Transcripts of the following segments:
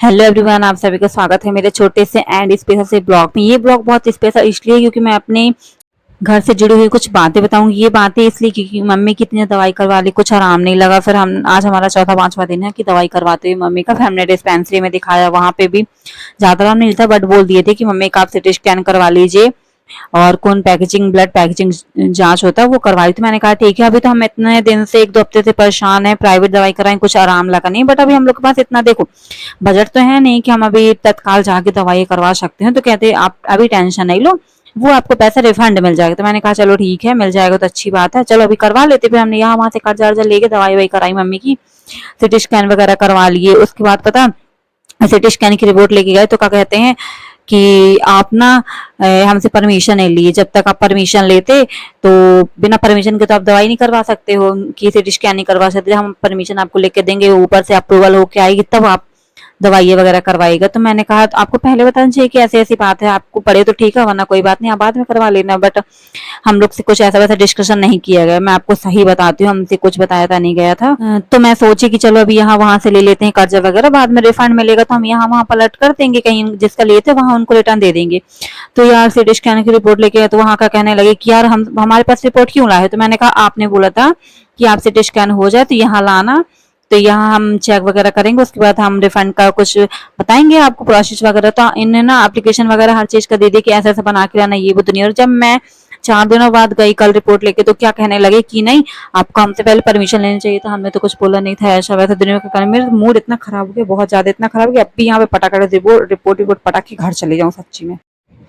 Hello everyone, आप सभी का स्वागत है मेरे छोटे से एंड स्पेशल से ब्लॉग में। ये ब्लॉग बहुत स्पेशल इसलिए क्योंकि मैं अपने घर से जुड़ी हुई कुछ बातें बताऊंगी। ये बातें इसलिए क्योंकि मम्मी की इतनी दवाई करवा ली, कुछ आराम नहीं लगा। फिर हम आज हमारा चौथा पांचवा दिन है कि दवाई करवाते हुए मम्मी का। फिर हमने डिस्पेंसरी में दिखाया, वहां पे भी ज्यादा आराम नहीं था, बट बोल दिए थे कि मम्मी का आप सिटी स्कैन करवा लीजिए और कौन पैकेजिंग ब्लड पैकेजिंग जांच होता है वो करवाई। तो मैंने कहा ठीक है, अभी तो हम इतने दिन से 1-2 हफ्ते से परेशान है, प्राइवेट दवाई कराएं, कुछ आराम लगा नहीं, बट अभी हम लोग के पास इतना देखो बजट तो है नहीं कि हम अभी तत्काल जाके दवाई करवा सकते हैं। तो कहते हैं आप अभी टेंशन नहीं लो, वो आपको पैसा रिफंड मिल जाएगा। तो मैंने कहा चलो ठीक है, मिल जाएगा तो अच्छी बात है, चलो अभी करवा लेते। फिर हमने यहाँ वहां से कर्जा वर्जा लेके दवाई वही कराई मम्मी की, सिटी स्कैन वगैरह करवा लिए। उसके बाद पता सिटी स्कैन की रिपोर्ट लेके गए तो क्या कहते हैं कि आप ना हमसे परमिशन नहीं लिए। जब तक आप परमिशन लेते तो बिना परमिशन के तो आप दवाई नहीं करवा सकते हो, कि सिटी स्कैन नहीं करवा सकते। हम परमिशन आपको लेके देंगे, ऊपर से अप्रूवल होके आएगी तब आप दवाई वगैरह करवाएगा। तो मैंने कहा तो आपको पहले बताना चाहिए कि ऐसी ऐसी बात है, आपको पड़े तो ठीक है, वरना कोई बात नहीं, आप बाद में करवा लेना। बट हम लोग से कुछ ऐसा वैसा डिस्कशन नहीं किया गया, मैं आपको सही बताती हूँ, हमसे कुछ बताया था नहीं गया था। तो मैं सोची कि चलो अभी यहाँ वहां से ले लेते हैं कर्जा वगैरह, बाद में रिफंड मिलेगा तो हम यहाँ वहां पलट कर देंगे, कहीं जिसका लिए थे वहां उनको रिटर्न दे देंगे। तो यार सिटी स्कैन की रिपोर्ट लेके गए तो वहां का कहने लगे कि यार हम हमारे पास रिपोर्ट क्यों लाए। तो मैंने कहा आपने बोला था कि आप सिटी स्कैन हो जाए तो यहाँ लाना, तो यहाँ हम चेक वगैरह करेंगे, उसके बाद हम रिफंड का कुछ बताएंगे आपको प्रोसेस वगैरह। तो इन्हें ना एप्लीकेशन वगैरह हर चीज का दे दी कि ऐसा ऐसा बना के लाना, ये वो दुनिया। और जब मैं 4 दिनों बाद गई कल रिपोर्ट लेके तो क्या कहने लगे कि नहीं आपको हमसे पहले परमिशन लेनी चाहिए था, हमने तो कुछ बोला नहीं था, ऐसा वैसा दुनिया का कारण। मेरा मूड इतना खराब हो गया, बहुत ज्यादा इतना खराब हो गया, अब भी यहाँ पे पटाखा रिपोर्ट पटाख के घर चले जाऊँ सच्ची में।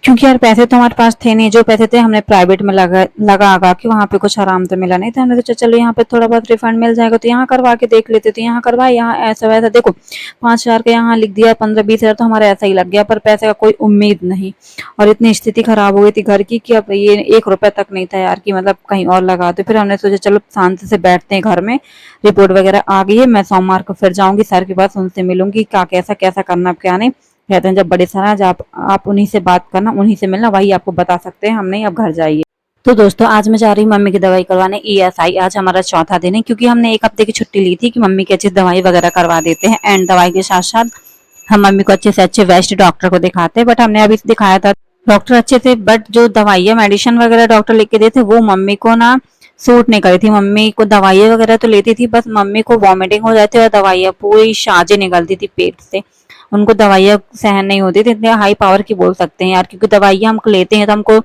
क्योंकि यार पैसे तो हमारे पास थे नहीं, जो पैसे थे हमने प्राइवेट में लगा के वहां पे कुछ आराम तो मिला नहीं था। हमने सोचा चलो यहाँ पे थोड़ा बहुत रिफंड मिल जाएगा तो यहाँ करवा के देख लेते। तो यहाँ करवाए, यहाँ ऐसा वैसा देखो 5,000 का यहाँ लिख दिया, 15-20 हजार तो हमारा ऐसा ही लग गया, पर पैसे का कोई उम्मीद नहीं। और इतनी स्थिति खराब हो गई थी घर की कि अब ये 1 रुपए तक नहीं था यार, कि मतलब कहीं और लगा दो। फिर हमने सोचा चलो शांति से बैठते हैं घर में, रिपोर्ट वगैरह आ गई है, मैं सोमवार को फिर जाऊंगी सर के पास, उनसे मिलूंगी क्या कैसा कैसा करना क्या नहीं। कहते हैं जब बड़े सर आज आप उन्हीं से बात करना, उन्हीं से मिलना, वही आपको बता सकते हैं, हम नहीं, अब घर जाइए। तो दोस्तों आज मैं जा रही हूँ मम्मी की दवाई करवाने ESI। आज हमारा चौथा दिन है क्योंकि हमने 1 हफ्ते की छुट्टी ली थी कि मम्मी की अच्छी दवाई वगैरह करवा देते हैं, एंड दवाई के साथ साथ हम मम्मी को अच्छे से अच्छे बेस्ट डॉक्टर को दिखाते हैं। बट हमने अभी दिखाया था, डॉक्टर अच्छे थे, बट जो दवाइयाँ मेडिसिन वगैरह डॉक्टर लिख के देते वो मम्मी को ना सूट नहीं करी थी। मम्मी को दवाइयाँ वगैरह तो लेती थी, बस मम्मी को वॉमिटिंग हो जाती और दवाइयाँ पूरी साजें निकलती थी पेट से, उनको दवाइयाँ सहन नहीं होती थी, इतने हाई पावर की बोल सकते हैं यार। क्योंकि दवाइयाँ हमको लेते हैं तो हमको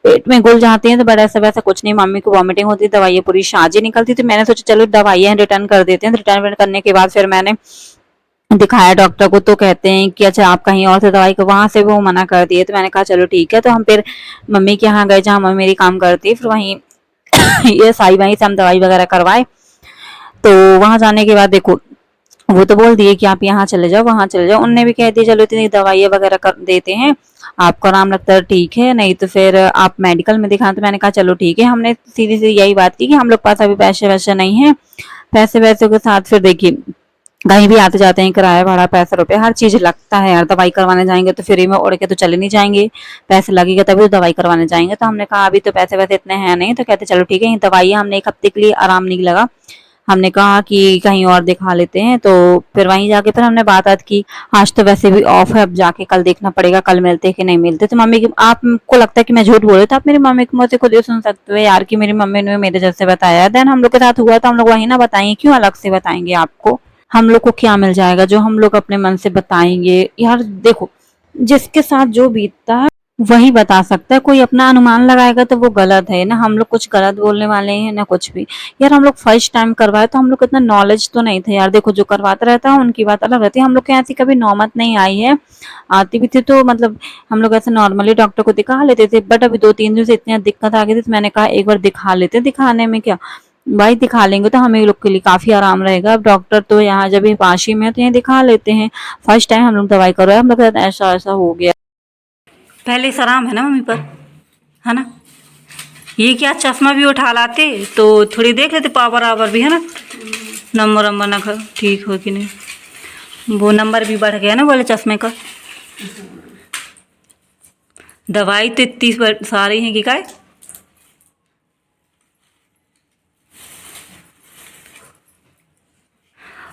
पेट में घुल जाती हैं, तो बड़ा ऐसा वैसा कुछ नहीं, मम्मी को वॉमिटिंग होती थी, दवाइयाँ पूरी साजें निकलती थी। मैंने सोचा चलो दवाइयाँ रिटर्न कर देते हैं। रिटर्न करने के बाद फिर मैंने दिखाया डॉक्टर को, तो कहते हैं कि अच्छा आप कहीं और से दवाई को, वहां से वो मना कर दिए। तो मैंने कहा चलो ठीक है, तो हम फिर मम्मी के यहाँ गए जहाँ मम्मी मेरी काम करती है, फिर वहीं ये साई वहीं से हम दवाई वगैरह करवाए। तो वहां जाने के बाद देखो वो तो बोल दिए कि आप यहाँ चले जाओ वहां चले जाओ, उनने भी कह दिया चलो इतनी दवाइयाँ वगैरह कर देते हैं, आपको आराम लगता है ठीक है, नहीं तो फिर आप मेडिकल में दिखाएं। तो मैंने कहा चलो ठीक है, हमने सीधी सी यही बात की कि हम लोग पास अभी पैसे वैसे नहीं है। पैसे वैसे के साथ फिर देखिए कहीं भी आते जाते हैं, किराया भाड़ा पैसा रुपया हर चीज लगता है यार। दवाई करवाने जाएंगे तो फ्री में उड़ के तो चले नहीं जाएंगे, पैसे लगेगा तभी तो दवाई करवाने जाएंगे। तो हमने कहा अभी तो पैसे वैसे इतने हैं नहीं। तो कहते चलो ठीक है, दवाई हमने 1 हफ्ते के लिए आराम नहीं लगा, हमने कहा कि कहीं और दिखा लेते हैं। तो फिर वहीं जाके फिर हमने बात की। आज तो वैसे भी ऑफ है, अब जाके कल देखना पड़ेगा कल मिलते कि नहीं मिलते। तो मम्मी की, आपको लगता है कि मैं झूठ बोल रही, तो आप मेरी मम्मी की मुंह से खुद ही सुन सकते हो यार कि मेरी मम्मी ने मेरे जैसे बताया। देन हम लोग के साथ हुआ तो हम लोग वही ना बताएंगे, क्यों अलग से बताएंगे आपको। हम लोग को क्या मिल जाएगा जो हम लोग अपने मन से बताएंगे यार। देखो जिसके साथ जो बीतता है वही बता सकता है, कोई अपना अनुमान लगाएगा तो वो गलत है ना। हम लोग कुछ गलत बोलने वाले हैं ना कुछ भी। यार हम लोग फर्स्ट टाइम करवाए तो हम लोग को इतना नॉलेज तो नहीं था यार। देखो जो करवाता रहता है उनकी बात अलग रहती है, हम लोग के ऐसी कभी नौबत नहीं आई है। आती भी थी तो मतलब हम लोग ऐसे नॉर्मली डॉक्टर को दिखा लेते थे, बट अभी 2-3 दिन से इतनी दिक्कत आ गई थी तो मैंने कहा एक बार दिखा लेते। दिखाने में क्या भाई, दिखा लेंगे तो हमें लोग के लिए काफी आराम रहेगा। अब डॉक्टर तो यहाँ जब भी पास ही में है तो यहाँ दिखा लेते हैं। फर्स्ट टाइम हम लोग दवाई करवाए, हम लोग के साथ ऐसा ऐसा हो गया। पहले से आराम है ना मम्मी पर, है ना। ये क्या चश्मा भी उठा लाते तो थोड़ी देख लेते पावर आवर भी, है ना। नंबर वंबर ना ठीक हो कि नहीं, वो नंबर भी बढ़ गया ना बोले चश्मे का। दवाई तो इतनी सारी है कि काय।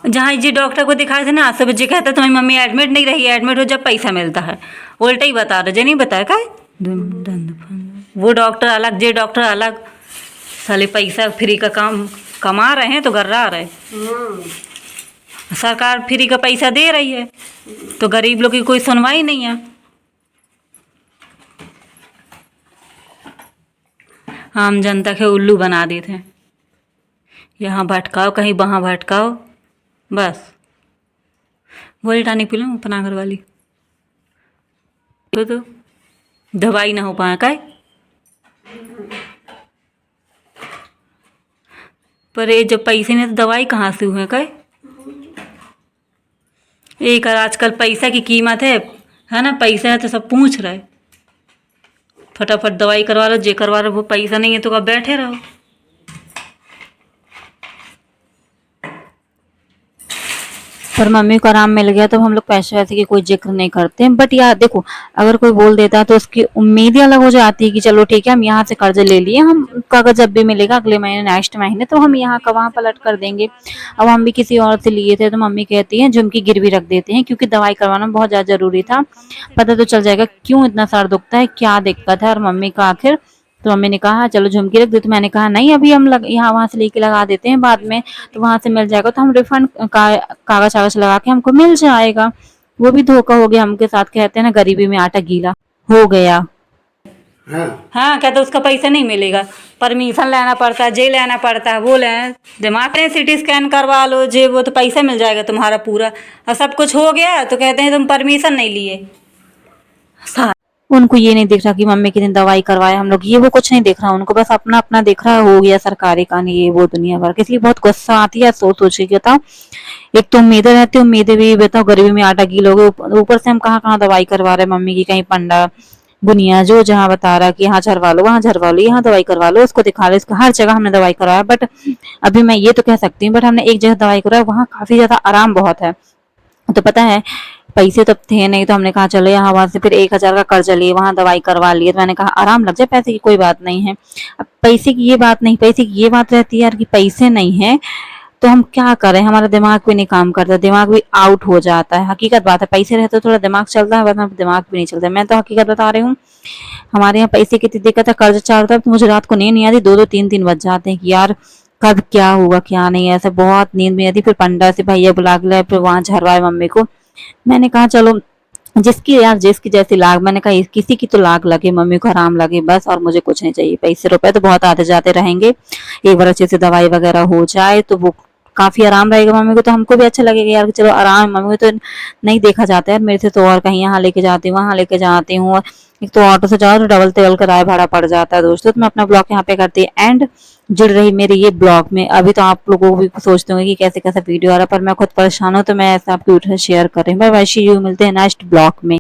जहाँ ये डॉक्टर को दिखाए थे ना, सब जी कहता तुम्हारी मम्मी एडमिट नहीं रही, एडमिट हो जब पैसा मिलता है। उल्टा ही बता रहे, जे नहीं बताया का। वो डॉक्टर अलग, जे डॉक्टर अलग। साले पैसा फ्री का काम कमा रहे हैं तो गर्रा रहे। सरकार फ्री का पैसा दे रही है तो गरीब लोग की कोई सुनवाई नहीं है। आम जनता के उल्लू बना देते हैं, यहाँ भटकाओ कहीं वहाँ भटकाओ बस। बोली टानी पी लो अपना घर वाली तो दवाई ना हो पाए का। पर ये जब पैसे नहीं तो दवाई कहाँ से हुए का। एक आजकल पैसा की कीमत है ना, पैसा है तो सब पूछ रहे। फटाफट दवाई करवा लो, जे करवा लो। वो पैसा नहीं है तो कब बैठे रहो। पर मम्मी को आराम मिल गया तो हम लोग पैसे वैसे की कोई जिक्र नहीं करते हैं। बट यार देखो, अगर कोई बोल देता है तो उसकी उम्मीद ही अलग हो जाती है कि चलो ठीक है, हम यहाँ से कर्ज ले लिए, हम कागज जब भी मिलेगा अगले महीने नेक्स्ट महीने तो हम यहाँ का वहाँ पलट कर देंगे। अब हम भी किसी और से लिए थे तो मम्मी कहती है झुमकी गिरवी रख देते हैं, क्योंकि दवाई करवाना बहुत ज्यादा जरूरी था। पता तो चल जाएगा क्यों इतना सर दुखता है, क्या दिक्कत है। और मम्मी का आखिर तो मम्मी ने कहा चलो झुमकी रख दे, तो मैंने कहा नहीं अभी हम यहाँ वहां से लेके लगा देते हैं, बाद में तो वहां से मिल जाएगा तो हम रिफंड कागज कागज लगा के हमको मिल जाएगा। वो भी धोखा हो गया हमके साथ। कहते हैं ना गरीबी में आटा गीला हो गया। हाँ कहते उसका पैसा नहीं मिलेगा, परमिशन लेना पड़ता है, जे लेना पड़ता है वो लें। दिमाग में सिटी स्कैन करवा लो जे, वो तो पैसा मिल जाएगा तुम्हारा पूरा। और सब कुछ हो गया तो कहते हैं तुम परमिशन नहीं लिए। उनको ये नहीं दिख रहा कि मम्मी कितनी दवाई करवाए हम लोग, ये वो कुछ नहीं दिख रहा उनको, बस अपना अपना दिख रहा हो गया सरकारी का नहीं ये वो दुनिया भर। इसलिए बहुत गुस्सा आती है सोच सोच के। बताओ एक तो उम्मीदें रहती, उम्मीदें भी बताओ गरीबी में आटा गीलोगे, ऊपर से हम कहाँ कहाँ दवाई करवा रहे हैं मम्मी की। कहीं पंडा बुनिया जो जहाँ बता रहा है कि यहाँ झरवा लो वहाँ झरवा लो, यहाँ दवाई करवा लो, उसको दिखा लो, इसको हर जगह हमने दवाई करवाया। बट अभी मैं ये तो कह सकती हूँ, बट हमने एक जगह दवाई करवाया वहाँ काफी ज्यादा आराम बहुत है। तो पता है पैसे तो थे नहीं तो हमने कहा चलो यहाँ वहां से फिर 1000 का कर्जा लिए, वहां दवाई करवा लिए। तो मैंने कहा आराम लग जाए, पैसे की कोई बात नहीं है। अब पैसे की ये बात नहीं, पैसे की ये बात रहती है यार कि पैसे नहीं है तो हम क्या करें, हमारा दिमाग भी नहीं काम करता, दिमाग भी आउट हो जाता है। हकीकत बात है, पैसे रहते तो थोड़ा दिमाग चलता है, वरना दिमाग भी नहीं चलता। मैं तो हकीकत बता रही हूँ, हमारे यहाँ पैसे की इतनी दिक्कत है, कर्जा चालता है तो मुझे रात को नींद नहीं आती, 2-2 3-3 बज जाते हैं कि यार कब क्या होगा क्या नहीं। ऐसे बहुत नींद में आती। फिर पंडा से भैया बुला के लाए, फिर वहां झरवाए मम्मी को। मैंने कहा चलो जिसकी यार जिसकी जैसी लाग, मैंने कहा किसी की तो लाग लगे, मम्मी को आराम लगे बस, और मुझे कुछ नहीं चाहिए। पैसे रुपए तो बहुत आते जाते रहेंगे, एक बार अच्छे से दवाई वगैरह हो जाए तो वो काफी आराम रहेगा मम्मी को, तो हमको भी अच्छा लगेगा यार चलो आराम। मम्मी को तो नहीं देखा जाता है मेरे से तो, और कहीं यहाँ लेके जाती हूँ वहां लेके जाती हूँ। एक तो ऑटो से जाओ तो डबल तेल किराया भाड़ा पड़ जाता है दोस्तों। तो मैं अपना ब्लॉग यहाँ पे करती है एंड। जुड़ रही मेरे ये ब्लॉग में। अभी तो आप लोगों को भी सोचते होंगे कि कैसे कैसा वीडियो आ रहा है, पर मैं खुद परेशान हूँ तो मैं ऐसा आपके उठे शेयर कर रही हूँ। बाय बाय, सी यू, मिलते हैं नेक्स्ट ब्लॉग में।